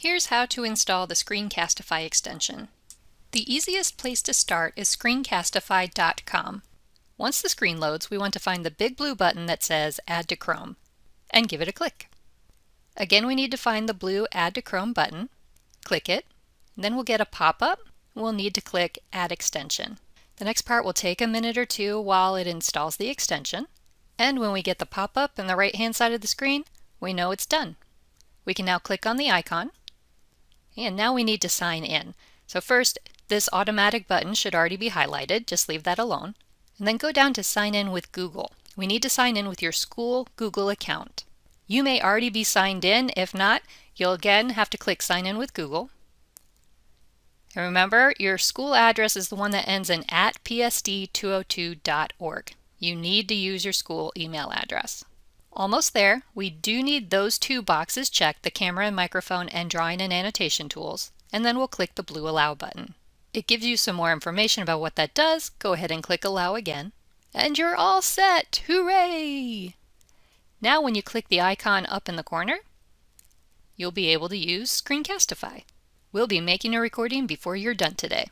Here's how to install the Screencastify extension. The easiest place to start is Screencastify.com. Once the screen loads, we want to find the big blue button that says Add to Chrome and give it a click. Again, we need to find the blue Add to Chrome button, click it, and then we'll get a pop-up. We'll need to click Add Extension. The next part will take a minute or two while it installs the extension, and when we get the pop-up on the right-hand side of the screen, we know it's done. We can now click on the icon, and now we need to sign in. So first, this automatic button should already be highlighted, just leave that alone. And then go down to Sign In with Google. We need to sign in with your school Google account. You may already be signed in. If not, you'll again have to click Sign In with Google. And remember, your school address is the one that ends in @psd202.org. You need to use your school email address. Almost there. We do need those two boxes checked, the camera and microphone and drawing and annotation tools, and then we'll click the blue Allow button. It gives you some more information about what that does. Go ahead and click Allow again, and you're all set! Hooray! Now when you click the icon up in the corner, you'll be able to use Screencastify. We'll be making a recording before you're done today.